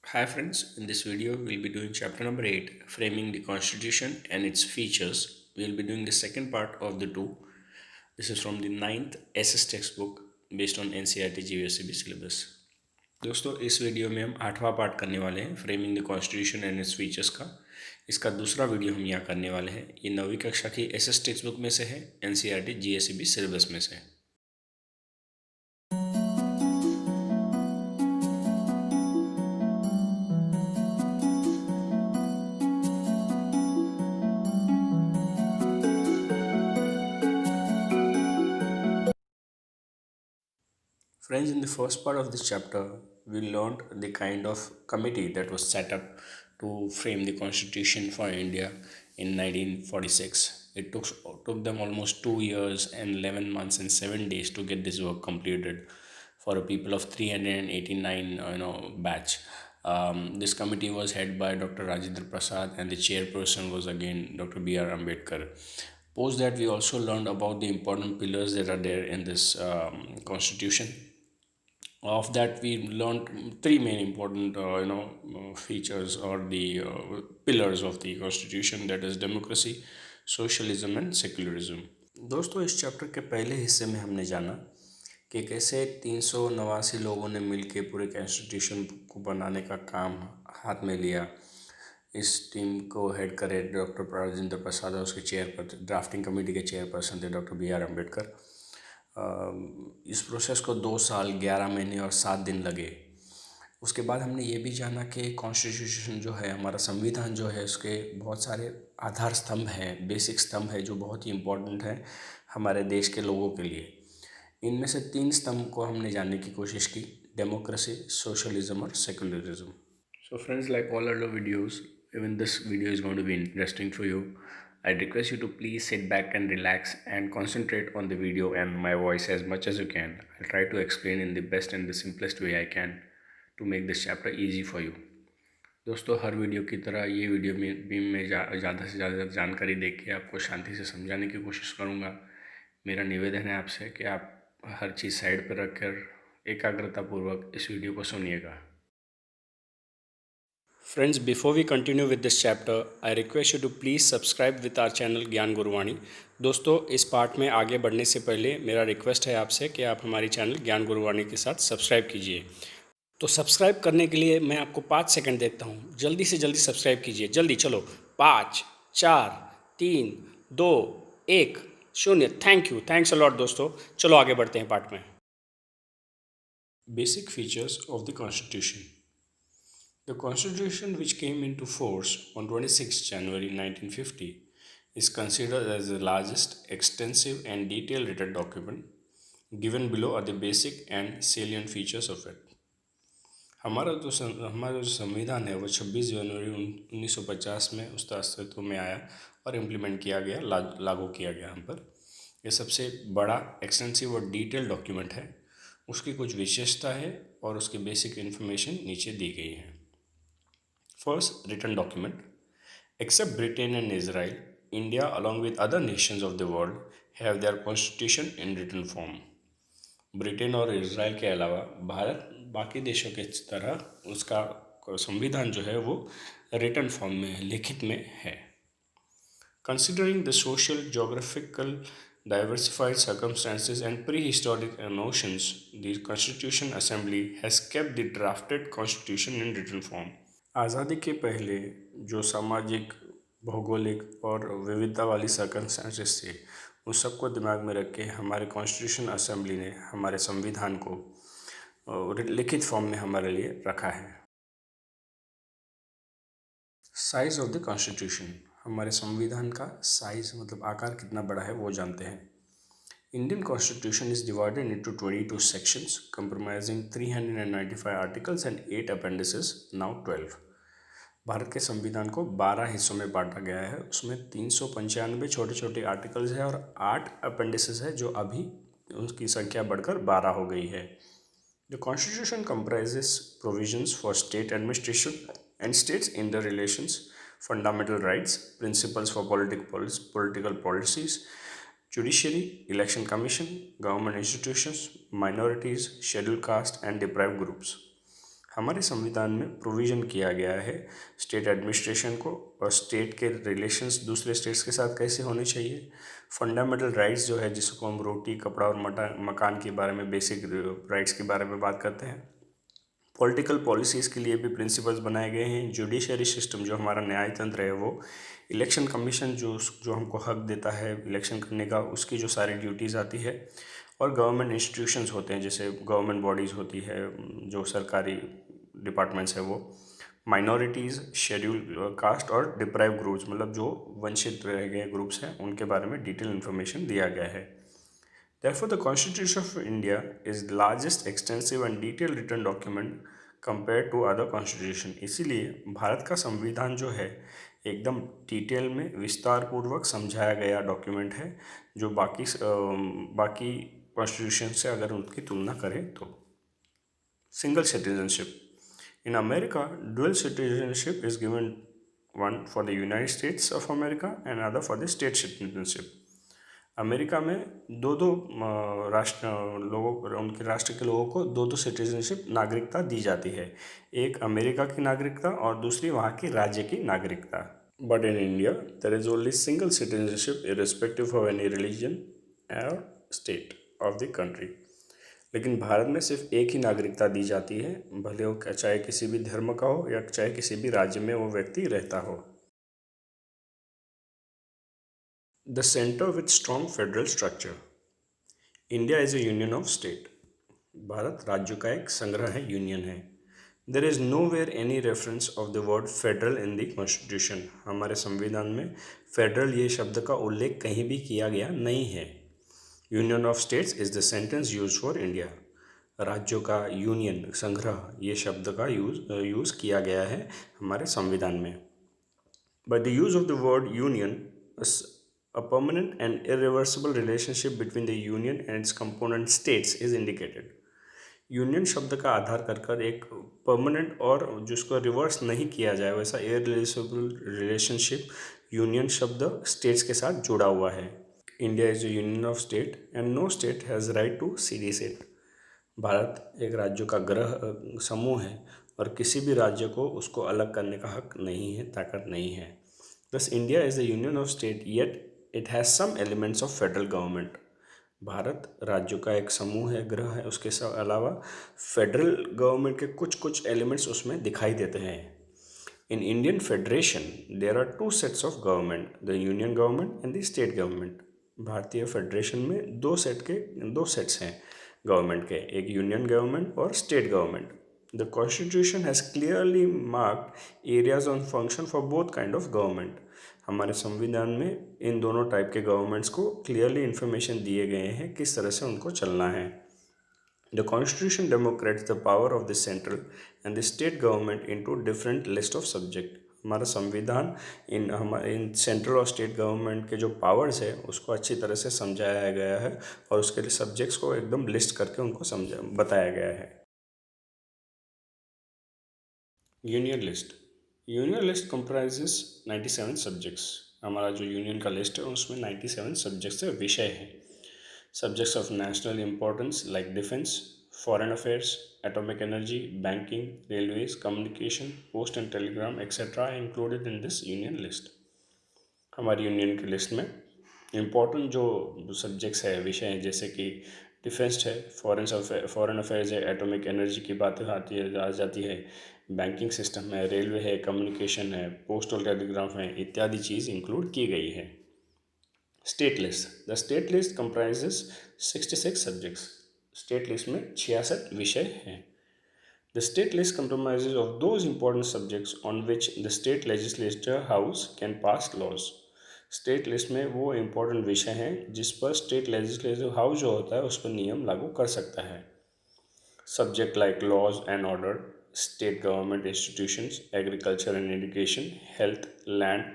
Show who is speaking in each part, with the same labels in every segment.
Speaker 1: Hi friends, in this video we'll be doing chapter number 8, Framing the Constitution and its Features. We'll be doing the second part of the two. This is from the ninth SS textbook based on NCERT GVSCB syllabus. दोस्तों इस video में हम आठवां part करने वाले हैं framing the constitution and its features का। इसका दूसरा वीडियो हम यहाँ करने वाले हैं। ये 9वीं कक्षा की एसएस टेक्स्ट बुक में से है, एनसीईआरटी जीएससीबी सिलेबस में से है। Friends, in the first part of this chapter, we learned the kind of committee that was set up to frame the constitution for India in 1946. It took them almost 2 years and 11 months and 7 days to get this work completed for a people of 389 batch. This committee was headed by Dr. Rajendra Prasad, and the chairperson was again Dr. B.R. Ambedkar. Post that, we also learned about the important pillars that are there in this constitution. Of that, we learned three main important features or the pillars of the constitution, that is democracy, socialism and secularism. दोस्तों इस chapter के पहले हिस्से में हमने जाना कि कैसे 389 लोगों ने मिलकर पूरे कॉन्स्टिट्यूशन को बनाने का काम हाथ में लिया। इस टीम को हेड करे डॉक्टर राजेंद्र प्रसाद और उसके चेयर ड्राफ्टिंग कमेटी के चेयरपर्सन थे डॉक्टर बी आर अम्बेडकर। इस प्रोसेस को 2 साल 11 महीने और 7 दिन लगे। उसके बाद हमने ये भी जाना कि कॉन्स्टिट्यूशन जो है, हमारा संविधान जो है, उसके बहुत सारे आधार स्तंभ हैं, बेसिक स्तंभ है जो बहुत ही इम्पोर्टेंट है हमारे देश के लोगों के लिए। इनमें से 3 स्तंभ को हमने जानने की कोशिश की, डेमोक्रेसी, सोशलिज्म और secularism. So friends, like all other videos, even this video is going to be interesting for you. I request you to please sit back and relax and concentrate on the video and my voice as much as you can. I'll try to explain in the best and the simplest way I can to make this chapter easy for you. दोस्तों, हर video की तरह ये video में भी मैं ज़्यादा से ज़्यादा जानकारी देके आपको शांति से समझाने की कोशिश करूँगा। मेरा निवेदन है आपसे कि आप हर चीज़ साइड पर रखकर एकाग्रतापूर्वक इस वीडियो को सुनिएगा। Friends, before we continue with this chapter, I request you to please subscribe with our channel ज्ञान गुरुवाणी। दोस्तों, इस पार्ट में आगे बढ़ने से पहले मेरा रिक्वेस्ट है आपसे कि आप हमारी चैनल ज्ञान गुरुवाणी के साथ सब्सक्राइब कीजिए। तो सब्सक्राइब करने के लिए मैं आपको 5 सेकंड देता हूँ। जल्दी से जल्दी सब्सक्राइब कीजिए, जल्दी चलो। 5, 4, 3, 2, 1, 0। Thank you, thanks a lot दोस्तों। चलो आगे बढ़ते हैं पार्ट में। Basic features of the constitution. The Constitution, which came into force on 26 January 1950, is considered as the largest, extensive, and detailed written document. Given below are the basic and salient features of it. हमारा जो संविधान है वो 26 जनवरी 1950 में उसका अस्तित्व में आया और इम्प्लीमेंट किया गया, लागू किया गया हम पर। यह सबसे बड़ा, एक्सटेंसिव और डिटेल डॉक्यूमेंट है। उसकी कुछ विशेषता है और उसकी बेसिक इन्फॉर्मेशन नीचे दी गई है। First, written document. Except Britain and Israel, India, along with other nations of the world, have their constitution in written form. Britain और इज़राइल के अलावा भारत बाकी देशों के तरह उसका संविधान जो है वो रिटन फॉर्म में है, लिखित में है। Considering the social, geographical, diversified circumstances and prehistoric notions, the Constitution Assembly has kept the drafted constitution in written form. आज़ादी के पहले जो सामाजिक, भौगोलिक और विविधता वाली सर्कमस्टेंसेस थे, उस सबको दिमाग में रख के हमारे कॉन्स्टिट्यूशन असेंबली ने हमारे संविधान को लिखित फॉर्म में हमारे लिए रखा है। साइज ऑफ द कॉन्स्टिट्यूशन, हमारे संविधान का साइज मतलब आकार कितना बड़ा है वो जानते हैं। Indian Constitution is divided into 22 sections comprising 395 articles and 8 appendices, now 12. Bharat के संविधान को 12 हिस्सों में बांटा गया है। उसमें 395 छोटे छोटे आर्टिकल्स हैं और 8 अपेंडिसेस है जो अभी उसकी संख्या बढ़कर 12 हो गई है। The constitution comprises provisions for state administration and states in the relations, fundamental rights, principles for political policies, judiciary, election commission, government institutions, minorities, scheduled caste and deprived groups. हमारे संविधान में प्रोविज़न किया गया है स्टेट एडमिनिस्ट्रेशन को और state के relations दूसरे स्टेट्स के साथ कैसे होने चाहिए। फंडामेंटल राइट्स जो है, जिसको हम रोटी, कपड़ा और मकान के बारे में, बेसिक राइट्स के बारे में बात करते हैं। पॉलिटिकल पॉलिसीज़ के लिए भी प्रिंसिपल्स बनाए गए हैं। जुडिशरी सिस्टम जो हमारा न्याय तंत्र है वो, इलेक्शन कमीशन जो हमको हक देता है इलेक्शन करने का, उसकी जो सारी ड्यूटीज़ आती है। और गवर्नमेंट इंस्टीट्यूशंस होते हैं, जैसे गवर्नमेंट बॉडीज़ होती है, जो सरकारी डिपार्टमेंट्स है वो। माइनॉरिटीज़, शेड्यूल कास्ट और डिप्राइव ग्रुप्स, मतलब जो वंचित रह गए ग्रुप्स हैं, उनके बारे में डिटेल इन्फॉर्मेशन दिया गया है। Therefore, the Constitution of India is the largest extensive and detailed written document compared to other constitution। इसीलिए भारत का संविधान जो है एकदम डिटेल में विस्तार पूर्वक समझाया गया डॉक्यूमेंट है, जो बाकी कॉन्स्टिट्यूशन से अगर उनकी तुलना करें तो। Single citizenship in America, dual citizenship is given, one for the United States of America and other for the state citizenship। America में दो दो राष्ट्र लोगों, उनके राष्ट्र के लोगों को दो दो सिटीजनशिप, नागरिकता दी जाती है। एक अमेरिका की नागरिकता और दूसरी वहाँ की राज्य की नागरिकता। But in India there is only single citizenship irrespective of any religion और स्टेट ऑफ द कंट्री। लेकिन भारत में सिर्फ एक ही नागरिकता दी जाती है, भले वो चाहे किसी भी धर्म का हो या चाहे किसी भी राज्य में वो व्यक्ति रहता हो। The centre with strong federal structure. India is a union of state. Bharat राज्यों का एक संग्रह है, यूनियन है। There is nowhere any reference of the word federal in the constitution. हमारे संविधान में फेडरल ये शब्द का उल्लेख कहीं भी किया गया नहीं है। Union of states is the sentence use for India. राज्यों का यूनियन, संग्रह, ये शब्द का यूज़ किया गया है हमारे संविधान में। By the use of the word union, a permanent and irreversible relationship between the union and its component states is indicated। Union शब्द का आधार कर एक परमानेंट और जिसको रिवर्स नहीं किया जाए वैसा इररिवर्सिबल रिलेशनशिप यूनियन शब्द स्टेट्स के साथ जुड़ा हुआ है। India is a union of state and no state has right to secede. भारत एक राज्यों का समूह है और किसी भी राज्य को उसको अलग करने का हक नहीं है, ताकत नहीं है। Thus, India is a union of state, yet it has some elements of federal government। Bharat राज्यों का एक समूह है, ग्रह है, उसके अलावा फेडरल गवर्नमेंट के कुछ कुछ एलिमेंट्स उसमें दिखाई देते हैं। In Indian federation there are two sets of government, the union government and the state government. भारतीय फेडरेशन में दो सेट्स हैं गवर्नमेंट के, एक यूनियन गवर्नमेंट और state government. The Constitution has clearly marked areas on function for both kind of government। हमारे संविधान में इन दोनों टाइप के गवर्नमेंट्स को क्लियरली इन्फॉर्मेशन दिए गए हैं किस तरह से उनको चलना है। The Constitution demarcates the power of the central and the state government into different list of subject। हमारा संविधान इन सेंट्रल और स्टेट गवर्नमेंट के जो पावर्स है उसको अच्छी तरह से समझाया गया है और उसके लिए सब्जेक्ट्स को एकदम लिस्ट करके उनको बताया गया है। Union list. Union list comprises 97 subjects. हमारा जो यूनियन का लिस्ट है उसमें 97 सब्जेक्ट्स है, विषय हैं। Subjects of national importance like defence, foreign affairs, atomic energy, banking, railways, communication, post and Telegram etcetera included in this union list. हमारी union की लिस्ट में इम्पोर्टेंट जो सब्जेक्ट्स है, विषय हैं, जैसे कि डिफेंस है, फॉरेन अफेयर्स है, एटॉमिक एनर्जी की बात आ जाती है, बैंकिंग सिस्टम है, रेलवे है, कम्युनिकेशन है, पोस्टल टेलीग्राफ है, इत्यादि चीज़ इंक्लूड की गई है। State list. The state list comprises 66 subjects. State list में 66 विषय हैं। The state list comprises of those important subjects on which the state legislature house can pass laws। State list में वो इम्पोर्टेंट विषय हैं जिस पर स्टेट लेजिस्लेटिव हाउस जो होता है उस पर नियम लागू कर सकता है। Subject like laws and order, state government institutions, agriculture and education, health, land,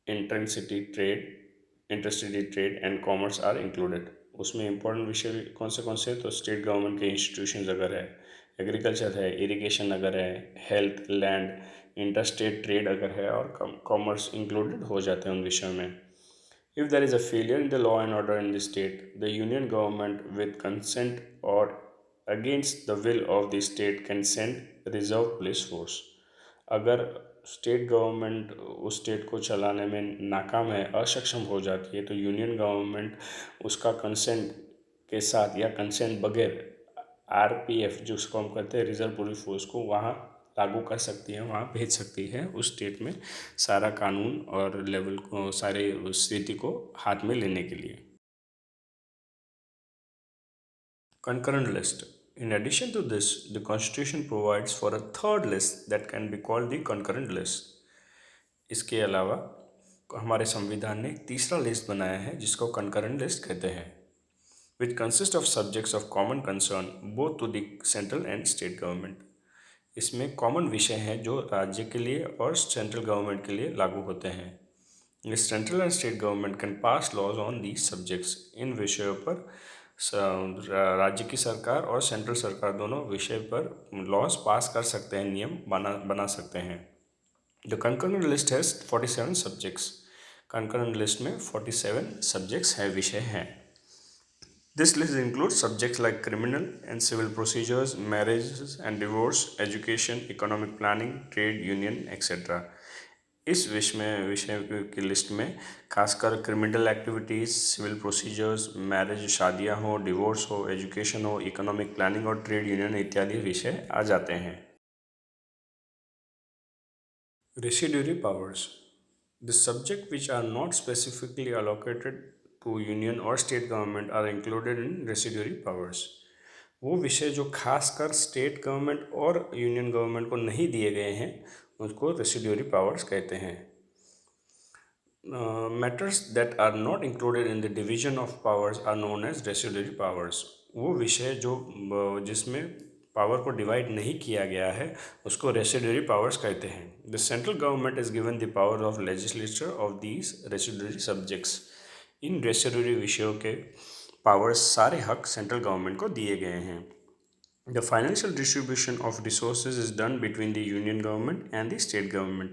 Speaker 1: intercity trade and commerce are included. उसमें इम्पोर्टेंट विषय कौन से तो स्टेट गवर्नमेंट के इंस्टीट्यूशंस अगर है, एग्रीकल्चर है, इरिगेशन अगर है, हेल्थ, लैंड, इंटरस्टेट ट्रेड अगर है और कॉमर्स इंक्लूडेड हो जाते हैं उन विषयों में। If there is a failure in the law and order in the state, the union government with consent और against the will of the state can send reserve police force. अगर state government उस state को चलाने में नाकाम है, असक्षम हो जाती है, तो यूनियन गवर्नमेंट उसका कंसेंट के साथ या कंसेंट बगैर आरपीएफ, जिसको हम कहते हैं रिजर्व पुलिस फोर्स को, वहाँ लागू कर सकती है, वहाँ भेज सकती है उस स्टेट में सारा कानून और लेवल को, सारे स्थिति को हाथ में लेने के लिए। Concurrent list. In addition to this, the Constitution provides for a third list that can be called the concurrent list. इसके अलावा हमारे संविधान ने एक तीसरा लिस्ट बनाया है जिसको कंकरेंट लिस्ट कहते हैं, which consist of subjects of common concern both to the central and state government. इसमें कॉमन विषय हैं जो राज्य के लिए और सेंट्रल गवर्नमेंट के लिए लागू होते हैं। The central and state government can pass laws on these subjects. इन विषयों पर राज्य की सरकार और सेंट्रल सरकार दोनों विषय पर लॉज पास कर सकते हैं, नियम बना सकते हैं। The concurrent list has 47 subjects. concurrent list में 47 सब्जेक्ट्स है, विषय हैं। This list include subjects like criminal and civil procedures, marriage and divorce, education, economic planning, trade union etcetera. इस विषय की लिस्ट में खासकर criminal activities, civil procedures, marriage, शादियां हो, डिवोर्स हो, एजुकेशन हो, इकोनॉमिक प्लानिंग और ट्रेड यूनियन इत्यादि विषय आ जाते हैं। Residuary powers. The subject which are not specifically allocated to union और state government are included in residuary powers. वो विषय जो खासकर स्टेट गवर्नमेंट और यूनियन गवर्नमेंट को नहीं दिए गए हैं उसको रेसिड्यूरी पावर्स कहते हैं। Matters that are not included in the division of powers are known as residuary powers. वो विषय जो जिसमें पावर को डिवाइड नहीं किया गया है उसको रेसिड्यूरी पावर्स कहते हैं। The central government is given the power of legislature of these residuary subjects. In residuary विषयों के पावर्स, सारे हक सेंट्रल गवर्नमेंट को दिए गए हैं। The financial distribution of resources is done between the union government and the state government.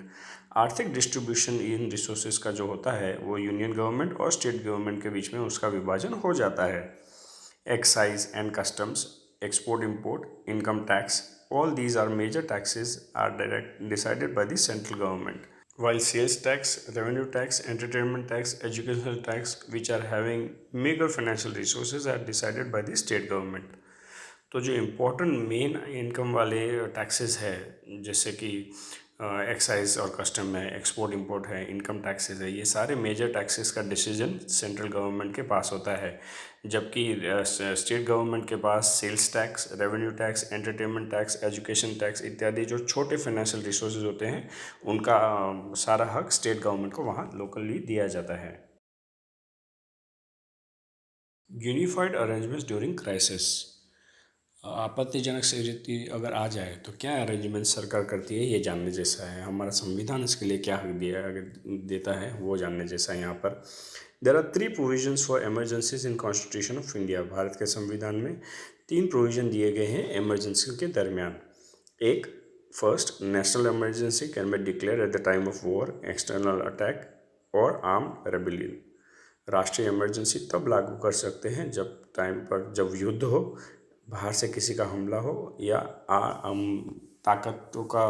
Speaker 1: आर्थिक distribution in resources का जो होता है वो यूनियन गवर्नमेंट और स्टेट गवर्नमेंट के बीच में उसका विभाजन हो जाता है। Excise and customs, export import, income tax, all these are major taxes are decided by the central government. While sales tax, revenue tax, entertainment tax, educational tax, which are having meager financial resources, are decided by the state government. तो जो important main income वाले taxes है जैसे कि excise और custom है, export import है, income taxes है, ये सारे मेजर टैक्सेस का डिसीजन सेंट्रल गवर्नमेंट के पास होता है, जबकि स्टेट गवर्नमेंट के पास sales tax, revenue tax, entertainment tax, education tax इत्यादि जो छोटे फाइनेंशियल रिसोर्सेज होते हैं उनका सारा हक स्टेट गवर्नमेंट को वहाँ लोकली दिया जाता है। Unified arrangements during crisis. आपत्तिजनक स्थिति अगर आ जाए तो क्या अरेंजमेंट सरकार करती है, ये जानने जैसा है। हमारा संविधान इसके लिए क्या हक देता है वो जानने जैसा है। यहाँ पर there are 3 provisions for emergencies in constitution of India. Bharat के संविधान में 3 प्रोविजन दिए गए हैं इमरजेंसी के दरमियान। एक, first, national emergency can be declare eight the time of war, external attack और आर्म्ड रेबेलियन। राष्ट्रीय इमरजेंसी तब लागू कर सकते हैं जब युद्ध हो, बाहर से किसी का हमला हो या ताकतों का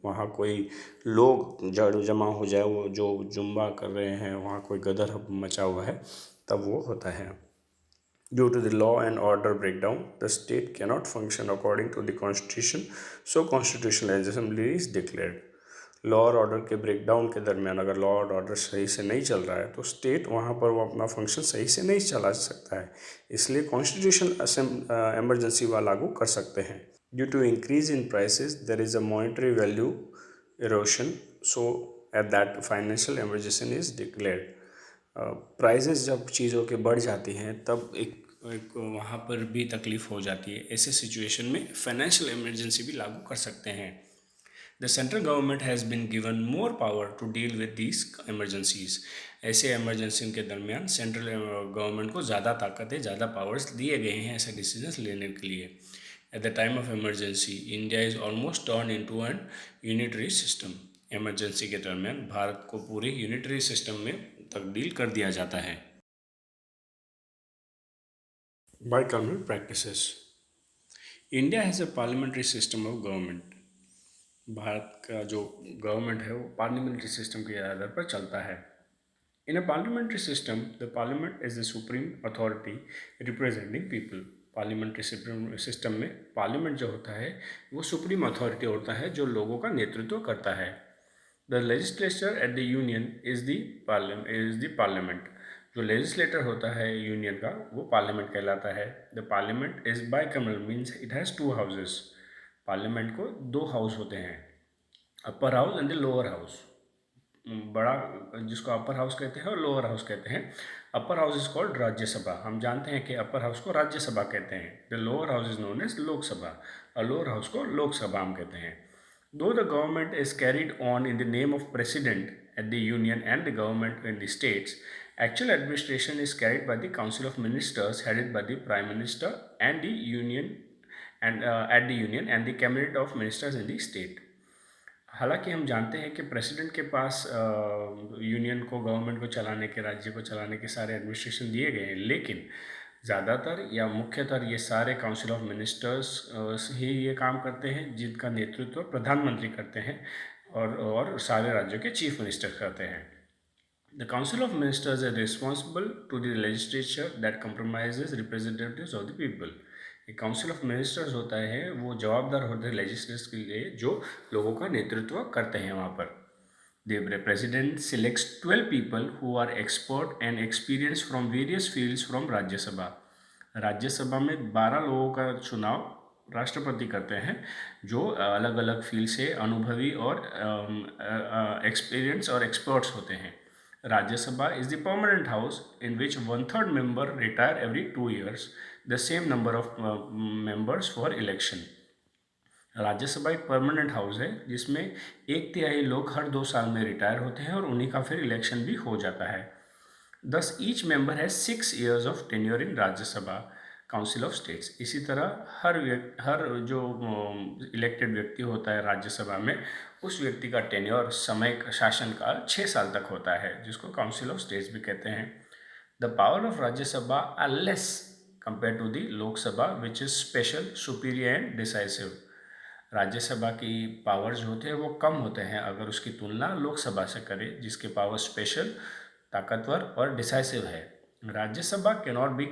Speaker 1: वहाँ कोई लोग जमा हो जाए, वो जो जुम्बा कर रहे हैं, वहाँ कोई गदर मचा हुआ है, तब वो होता है। Due to the law and order breakdown, the state cannot function according to the constitution, so constitutional assembly is declared. Law और ऑर्डर के ब्रेकडाउन के दरमियान अगर लॉ और ऑर्डर सही से नहीं चल रहा है तो स्टेट वहाँ पर वो अपना फंक्शन सही से नहीं चला सकता है, इसलिए कॉन्स्टिट्यूशनल इमरजेंसी वह लागू कर सकते हैं। Due to increase in prices there is a monetary value erosion, so at that financial emergency is declared. Prices जब चीज़ों के बढ़ जाती हैं तब एक वहाँ पर भी तकलीफ़ हो जाती है। ऐसे सिचुएशन में फाइनेंशियल इमरजेंसी भी लागू कर सकते हैं। The central government has been given more power to deal with these emergencies. ऐसे इमरजेंसी के दरमियान सेंट्रल गवर्नमेंट को ज़्यादा ताकतें, ज़्यादा पावर्स दिए गए हैं ऐसे डिसीजंस लेने के लिए। At the time of emergency India is almost turn into an unitary system. Emergency के दरमियान भारत को पूरे यूनिटरी सिस्टम में तब्दील कर दिया जाता है। बाइकॉर्नर practices. India has a parliamentary system of government. भारत का जो गवर्नमेंट है वो पार्लियामेंट्री सिस्टम के आधार पर चलता है। In a parliamentary system the parliament is the supreme authority representing people. Parliamentary system में पार्लियामेंट जो होता है वो सुप्रीम अथॉरिटी होता है जो लोगों का नेतृत्व करता है। The legislature at the union is the parliament. जो लेजिस्लेटर होता है यूनियन का वो पार्लियामेंट कहलाता है। The parliament is bicameral means it has two houses. Parliament को दो हाउस होते हैं, upper house and the lower house. बड़ा जिसको अपर हाउस कहते हैं और लोअर हाउस कहते हैं। Upper house is called Rajya Sabha. हम जानते हैं कि अपर हाउस को राज्यसभा कहते हैं। The lower house is known as Lok Sabha और लोअर हाउस को लोकसभा हम कहते हैं। Though the government is carried on in the name of president at the union and the government in the states, actual administration is carried by the council of ministers headed by the prime minister and the union and at the union and the cabinet of ministers in the state. हालांकि हम जानते हैं कि president के पास union को, government को चलाने के, राज्य को चलाने के सारे एडमिनिस्ट्रेशन दिए गए हैं, लेकिन ज़्यादातर या मुख्यतर ये सारे काउंसिल ऑफ मिनिस्टर्स ही ये काम करते हैं, जिनका नेतृत्व प्रधानमंत्री करते हैं और सारे राज्यों के चीफ मिनिस्टर करते हैं। The council of ministers are responsible to the legislature that compromises representatives of the people. एक काउंसिल ऑफ मिनिस्टर्स होता है वो जवाबदार होते हैं लेजिस्लेचर के लिए जो लोगों का नेतृत्व करते हैं वहाँ पर। The president selects 12 people who are expert and experienced from various fields from Rajya Sabha. Rajya Sabha में 12 लोगों का चुनाव राष्ट्रपति करते हैं जो अलग अलग फील्ड से अनुभवी और एक्सपीरियंस और एक्सपर्ट्स होते हैं। Rajya Sabha is the permanent house in which 1/3 member retire every 2 years, the same number of members for election। Rajya Sabha एक परमानेंट हाउस है जिसमें 1/3 लोग हर 2 साल में रिटायर होते हैं और उन्हीं का फिर इलेक्शन भी हो जाता है। दस ईच मेंबर है 6 years of tenure in Rajya Sabha council of states. इसी तरह हर जो इलेक्टेड व्यक्ति होता है राज्यसभा में, उस व्यक्ति का टेन्योर, समय शासनकाल 6 साल तक होता है, जिसको काउंसिल ऑफ स्टेट्स भी कहते हैं। The power of Rajya Sabha are less compare to the Lok Sabha which is special, superior and decisive. Rajya Sabha की पावर्स जो होते हैं वो कम होते हैं अगर उसकी तुलना लोकसभा से करें, जिसके पावर स्पेशल, ताकतवर और डिसाइसिव है। Rajya Sabha can not be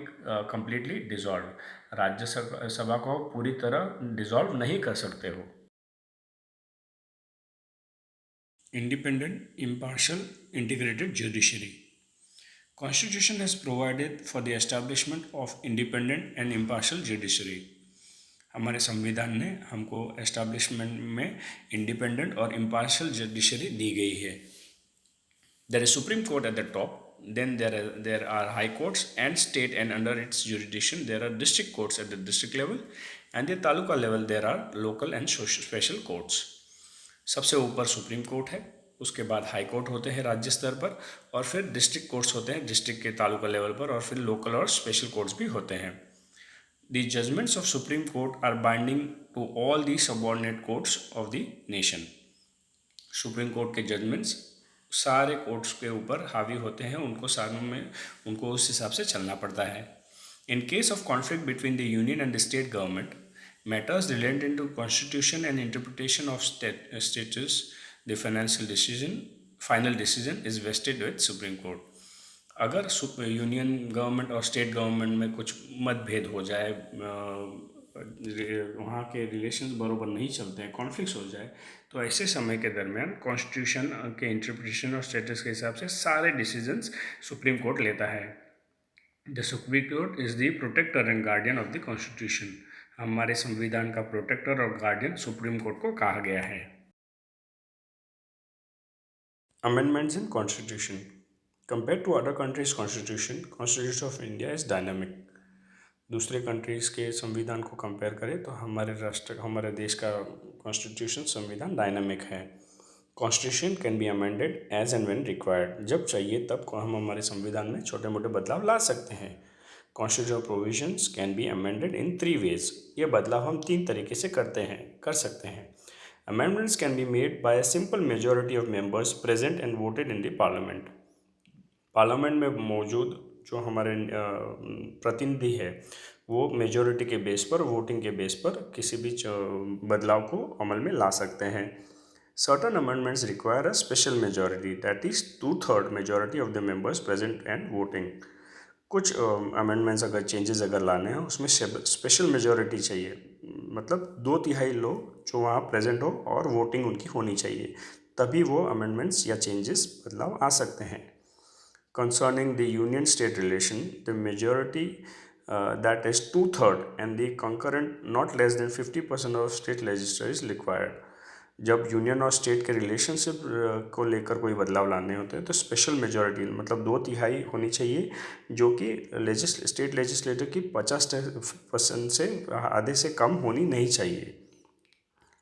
Speaker 1: completely dissolve. Rajya Sabha को पूरी तरह डिसॉल्व नहीं कर सकते हो। Independent, impartial, integrated judiciary. Constitution has provided for the establishment of independent and impartial judiciary। हमारे संविधान ने हमको एस्टैब्लिशमेंट में इंडिपेंडेंट और इम्पार्शियल जुडिशरी दी गई है। There is supreme court at the top, then there are high courts and state and under its jurisdiction there are district courts at the district level and the taluka level there are local and special courts. सबसे ऊपर supreme court है, उसके बाद high court होते हैं राज्य स्तर पर, और फिर डिस्ट्रिक्ट कोर्ट्स होते हैं डिस्ट्रिक्ट के तालुका लेवल पर, और फिर लोकल और स्पेशल कोर्ट्स भी होते हैं। The judgments of Supreme Court are binding to all the subordinate courts of the nation। Supreme court के जजमेंट्स सारे कोर्ट्स के ऊपर हावी होते हैं, उनको उस हिसाब से चलना पड़ता है। In case of conflict between the union and the state government, matters related to constitution and interpretation of status, the final decision is vested with supreme court. अगर यूनियन गवर्नमेंट और स्टेट गवर्नमेंट में कुछ मतभेद हो जाए, वहाँ के relations बराबर नहीं चलते हैं, कॉन्फ्लिक्ट्स हो जाए, तो ऐसे समय के दरमियान कॉन्स्टिट्यूशन के इंटरप्रिटेशन और स्टेटस के हिसाब से सारे डिसीजंस सुप्रीम कोर्ट लेता है। The supreme court is the protector and guardian of the constitution. हमारे संविधान का प्रोटेक्टर और गार्डियन सुप्रीम कोर्ट को कहा गया है। Amendments in constitution. Compared to other countries' constitution of India is dynamic। दूसरे कंट्रीज़ के संविधान को कंपेयर करें तो हमारे देश का कॉन्स्टिट्यूशन संविधान डायनामिक है। Constitution can be amended as and when required. जब चाहिए तब हम हमारे संविधान में छोटे मोटे बदलाव ला सकते हैं। Constitutional provisions can be amended in 3 ways। ये बदलाव हम 3 तरीके से कर सकते हैं। Amendments can be made by a simple majority of members present and voted in the parliament. Parliament में मौजूद जो हमारे प्रतिनिधि है वो मेजॉरिटी के बेस पर, वोटिंग के बेस पर किसी भी बदलाव को अमल में ला सकते हैं। Certain amendments require a special majority, that is 2/3 majority of the members present and voting. कुछ अमेंडमेंट्स अगर चेंजेस अगर लाने हैं उसमें स्पेशल मेजॉरिटी चाहिए, मतलब 2/3 लोग जो वहाँ प्रेजेंट हो और वोटिंग उनकी होनी चाहिए, तभी वो अमेंडमेंट्स या चेंजेस बदलाव आ सकते हैं। Concerning the union state relation, the majority that is 2/3 and the concurrent not less than 50% of state legislature is required. जब यूनियन और स्टेट के रिलेशनशिप को लेकर कोई बदलाव लाने होते हैं तो स्पेशल मेजॉरिटी मतलब 2/3 होनी चाहिए, जो कि स्टेट लेजिस्लेटर की 50% से आधे से कम होनी नहीं चाहिए।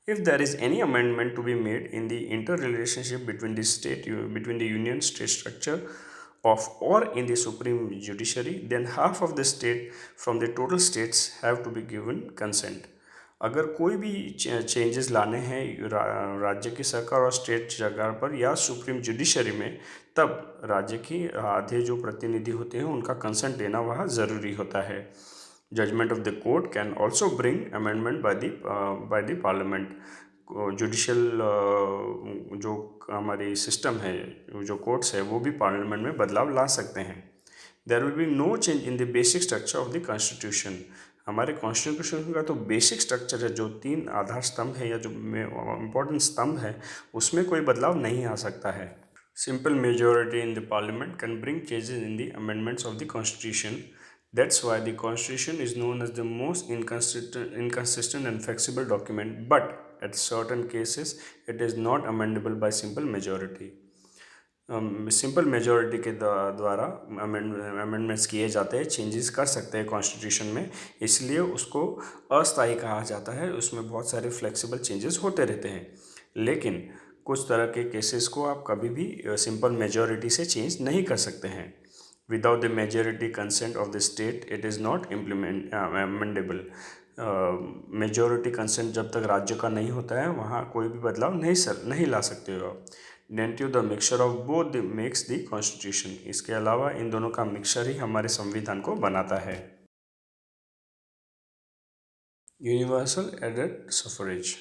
Speaker 1: If there is any amendment to be made in the interrelationship between the union state structure of or in the supreme judiciary, then half of the state from the total states have to be given consent. अगर कोई भी changes लाने हैं राज्य की सरकार और state सरकार पर या सुप्रीम जुडिशरी में, तब राज्य की आधे जो प्रतिनिधि होते हैं उनका कंसेंट लेना वहाँ ज़रूरी होता है। Judgement of the court can also bring amendment by the parliament. Judicial जो हमारी सिस्टम है, जो कोर्ट्स है, वो भी पार्लियामेंट में बदलाव ला सकते हैं। There will be no change in the basic structure of the constitution. हमारे कॉन्स्टिट्यूशन का तो बेसिक स्ट्रक्चर है, जो 3 आधार स्तंभ है या जो इम्पोर्टेंट स्तंभ है, उसमें कोई बदलाव नहीं आ सकता है। Simple majority in the parliament can bring changes in the amendments of the constitution. That's why the Constitution is known as the most inconsistent and flexible document, but at certain cases it is not amendable by simple majority. Simple majority के द्वारा amendments किए जाते हैं, changes कर सकते हैं constitution में, इसलिए उसको अस्थायी कहा जाता है। उसमें बहुत सारे फ्लेक्सिबल चेंजेस होते रहते हैं, लेकिन कुछ तरह के केसेस को आप कभी भी सिंपल मेजॉरिटी से चेंज नहीं कर सकते हैं। Without the majority consent of the state, it is not amendable. Majority consent जब तक राज्य का नहीं होता है, वहाँ कोई भी बदलाव नहीं ला सकते हो आप। Dent you the mixture of both makes the constitution. इसके अलावा इन दोनों का मिक्सचर ही हमारे संविधान को बनाता है। Universal adult suffrage.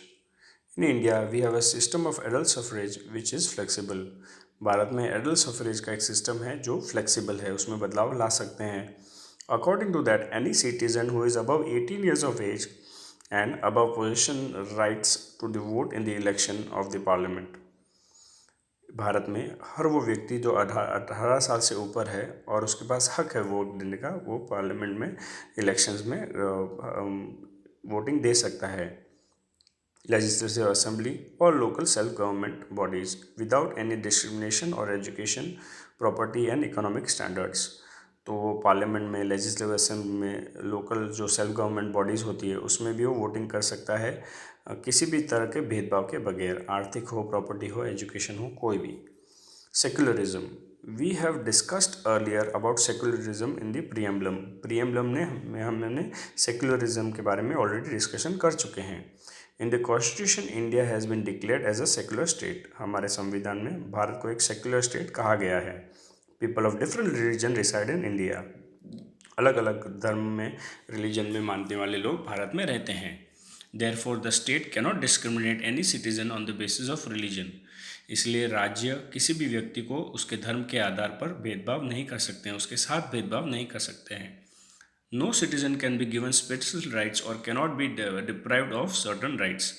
Speaker 1: In India we have a system of adult suffrage which is flexible. भारत में एडल्ट सफरेज का एक सिस्टम है जो फ्लेक्सिबल है, उसमें बदलाव ला सकते हैं। According to that, any citizen who is above 18 years of age and above possession rights to the vote in the election of the parliament। Bharat में हर वो व्यक्ति जो 18 साल से ऊपर है और उसके पास हक है वोट देने का, वो पार्लियामेंट में इलेक्शंस में वोटिंग दे सकता है। legislative assembly or local self-government bodies without any discrimination or education, property and economic standards। तो पार्लियामेंट में, लेजिस्लेटिव असेंबली में, लोकल जो सेल्फ गवर्नमेंट बॉडीज़ होती है उसमें भी वो वोटिंग कर सकता है, किसी भी तरह के भेदभाव के बगैर, आर्थिक हो, प्रॉपर्टी हो, एजुकेशन हो, कोई भी। Secularism, we have discussed earlier about secularism in the preamble में हमने सेक्युलरिज्म के बारे में ऑलरेडी डिस्कशन कर चुके हैं। In the constitution, India has been declared as a secular state. हमारे संविधान में भारत को एक सेक्युलर स्टेट कहा गया है। People of different religion reside in India. अलग अलग धर्म में, रिलीजन में मानने वाले लोग भारत में रहते हैं। Therefore the state cannot discriminate any citizen on the basis of religion. इसलिए राज्य किसी भी व्यक्ति को उसके धर्म के आधार पर भेदभाव नहीं कर सकते हैं, उसके साथ भेदभाव नहीं कर सकते हैं। No citizen can be given special rights और cannot be deprived of certain rights.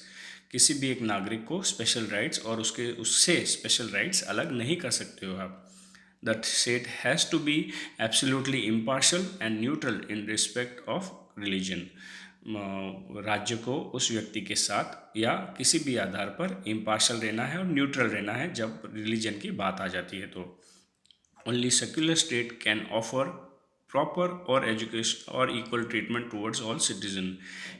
Speaker 1: किसी भी एक नागरिक को स्पेशल राइट्स और उससे स्पेशल राइट्स अलग नहीं कर सकते हो आप। The state has to be absolutely impartial and neutral in respect of religion। राज्य को उस व्यक्ति के साथ या किसी भी आधार पर इम्पार्शल रहना है और न्यूट्रल रहना है जब रिलीजन की बात आ जाती है। तो only secular state can offer proper और एजुकेशन और equal treatment towards all citizen.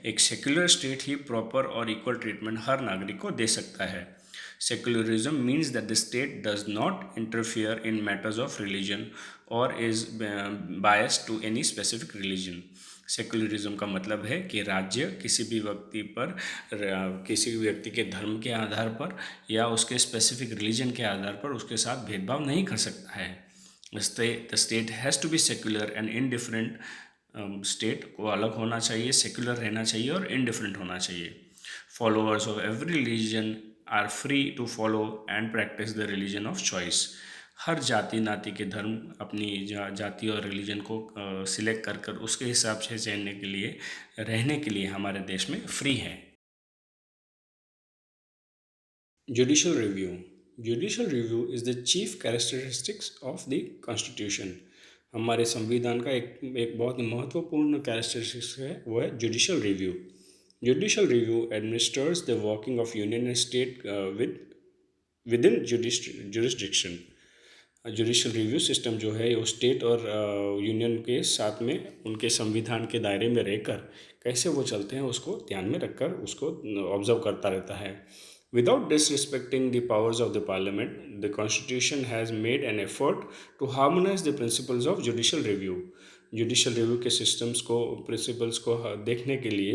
Speaker 1: एक सेक्युलर स्टेट ही प्रॉपर और इक्वल ट्रीटमेंट हर नागरिक को दे सकता है। Secularism means that the state does not interfere in matters of religion or is biased to any specific religion। Secularism का मतलब है कि राज्य किसी भी व्यक्ति पर, किसी भी व्यक्ति के धर्म के आधार पर या उसके स्पेसिफिक रिलीजन के आधार पर उसके साथ भेदभाव नहीं कर सकता है। The state has to be secular and indifferent state को अलग होना चाहिए, सेक्युलर रहना चाहिए और इंडिफरेंट होना चाहिए। Followers of every religion are free to follow and practise the religion of choice. हर जाति नाति के धर्म अपनी जाति और रिलीजन को सिलेक्ट कर कर उसके हिसाब से रहने के लिए हमारे देश में फ्री है। Judicial review. Judicial review is the chief characteristics of the Constitution. हमारे संविधान का एक बहुत महत्वपूर्ण कैरेक्टरिस्टिक्स है, वो है judicial review. Judicial review administers the working of union and state within jurisdiction. Judicial review system जो है वो स्टेट और यूनियन के साथ में उनके संविधान के दायरे में रहकर कैसे वो चलते हैं उसको ध्यान में रखकर उसको ऑब्जर्व करता रहता है। Without disrespecting the powers of the parliament, the constitution has made an effort to harmonize the principles of judicial review. Judicial review के सिस्टम्स को प्रिंसिपल्स को देखने के लिए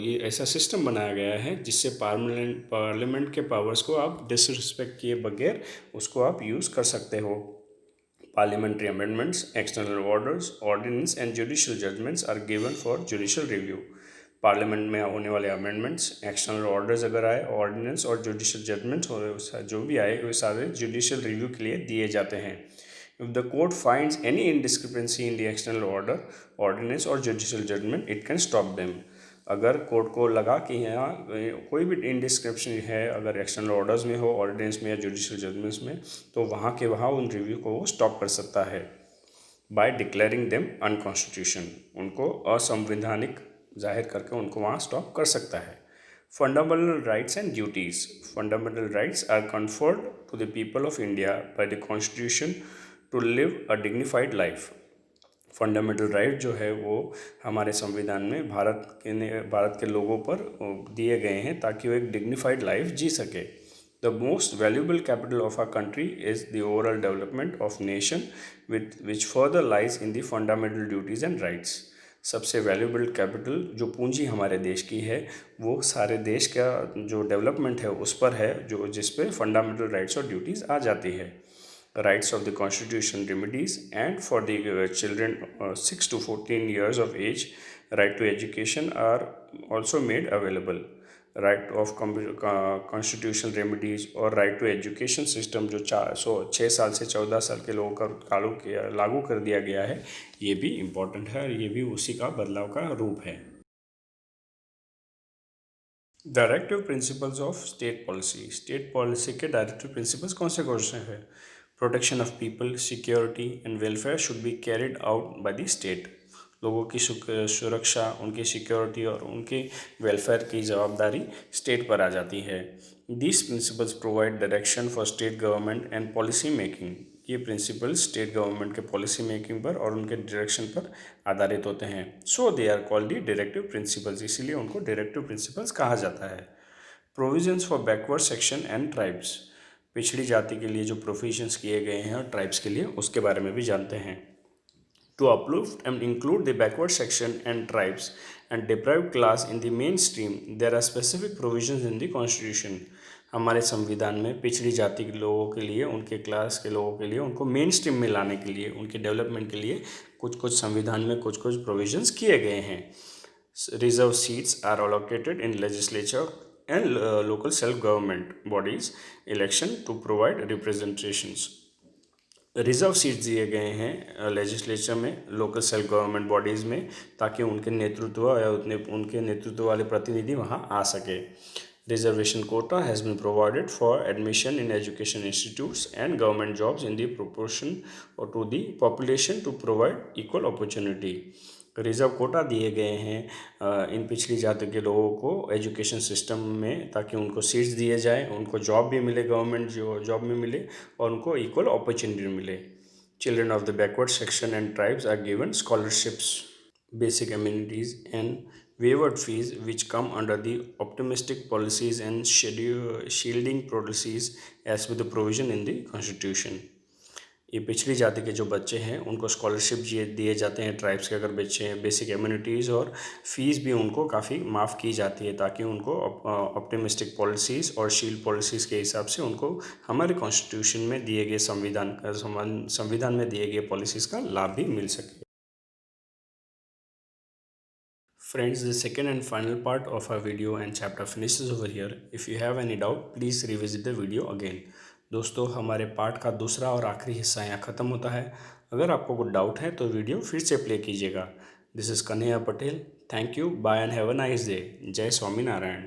Speaker 1: ये ऐसा सिस्टम बनाया गया है जिससे पार्लियामेंट के पावर्स को आप डिसरिस्पेक्ट किए बगैर उसको आप यूज़ कर सकते हो। Parliamentary amendments, external orders, ordinance and judicial judgments are given for judicial review. Parliament में होने वाले अमेंडमेंट्स, एक्सटर्नल ऑर्डर्स अगर आए, ऑर्डिनेंस और जुडिशियल जजमेंट्स जो भी आए वो सारे जुडिशियल रिव्यू के लिए दिए जाते हैं। If the court finds any indiscrepancy in the external order, ordinance और judicial judgement, it can stop them. अगर कोर्ट को लगा कि यहाँ कोई भी इनडिस्क्रिप्शन है, अगर एक्सटर्नल ऑर्डर्स में हो, ऑर्डिनेंस में या जुडिशियल जजमेंट्स में, तो वहाँ के वहाँ उन रिव्यू को वो स्टॉप कर सकता है बाय डिक्लेयरिंग देम अनकॉन्स्टिट्यूशन। उनको असंवैधानिक जाहिर करके उनको वहाँ स्टॉप कर सकता है। Fundamental rights and duties. Fundamental rights are conferred to the people of India by the constitution to live a dignified life. Fundamental right जो है वो हमारे संविधान में भारत के लोगों पर दिए गए हैं ताकि वो एक डिग्निफाइड लाइफ जी सके। The most valuable capital of our country is the overall development of nation which further lies in the fundamental duties and rights. सबसे वैल्यूबल कैपिटल जो पूंजी हमारे देश की है वो सारे देश का जो डेवलपमेंट है उस पर है, जो जिस पे फंडामेंटल राइट्स और ड्यूटीज़ आ जाती है। Rights of the Constitution remedies and for the children 6 to 14 years of age, right to education are also made available. Right of constitutional remedies और right to education system जो 6 साल से 14 साल के लोगों का लागू कर दिया गया है, ये भी इम्पोर्टेंट है और ये भी उसी का बदलाव का रूप है। Directive principles of state policy. State policy के डायरेक्टिव प्रिंसिपल्स कौन से हैं? Protection of people, security and welfare should be carried out by the state. लोगों की सुरक्षा, उनकी सिक्योरिटी और उनके वेलफेयर की जवाबदारी स्टेट पर आ जाती है। These principles provide direction for state government and policy making. ये प्रिंसिपल स्टेट गवर्नमेंट के पॉलिसी मेकिंग पर और उनके डायरेक्शन पर आधारित होते हैं। So they are called the directive principles, इसीलिए उनको डायरेक्टिव प्रिंसिपल्स कहा जाता है। Provisions for backward section and tribes. पिछड़ी जाति के लिए जो प्रोविजंस किए गए हैं और ट्राइब्स के लिए, उसके बारे में भी जानते हैं। To uplift and include the backward section and tribes and deprived class in the mainstream, there are specific provisions in the constitution. हमारे संविधान में पिछड़ी जाति के लोगों के लिए, उनके क्लास के लोगों के लिए, उनको मेन स्ट्रीम में लाने के लिए, उनके डेवलपमेंट के लिए कुछ संविधान में कुछ प्रोविजंस किए गए हैं। Reserve seats are allocated in legislature and local self-government bodies election to provide representations. Reserve seats दिए गए हैं लेजिस्लेचर में, लोकल सेल्फ गवर्नमेंट बॉडीज़ में, ताकि उनके नेतृत्व या उनके नेतृत्व वाले प्रतिनिधि वहाँ आ सके। Reservation quota has been provided for admission in education institutes and government jobs in the proportion or to the population to provide equal opportunity. Reserve quota दिए गए हैं इन पिछड़ी जाति के लोगों को एजुकेशन सिस्टम में, ताकि उनको सीट्स दिए जाए, उनको जॉब भी मिले, गवर्नमेंट जॉब में मिले और उनको इक्वल अपॉर्चुनिटी मिले। Children of the backward section and tribes are given scholarships, basic amenities and waived fees which come under the optimistic policies and shielding policies as per the provision in the constitution. ये पिछड़ी जाति के जो बच्चे हैं उनको scholarship दिए जाते हैं, ट्राइब्स के अगर बच्चे हैं, बेसिक एम्यूनिटीज़ और फीस भी उनको काफ़ी माफ़ की जाती है, ताकि उनको ऑप्टिमिस्टिक पॉलिसीज़ और शील्ड पॉलिसीज़ के हिसाब से उनको हमारे कॉन्स्टिट्यूशन में दिए गए संविधान में दिए गए पॉलिसीज़ का लाभ भी मिल सके। Friends, the second and final part of our video and chapter finishes over here. If you have any doubt, please revisit the video again. दोस्तों, हमारे पार्ट का दूसरा और आखिरी हिस्सा यहाँ ख़त्म होता है। अगर आपको कुछ डाउट है तो वीडियो फिर से प्ले कीजिएगा। This is Kanhaiya Patel. Thank you, bye and have a nice day. जय स्वामी नारायण।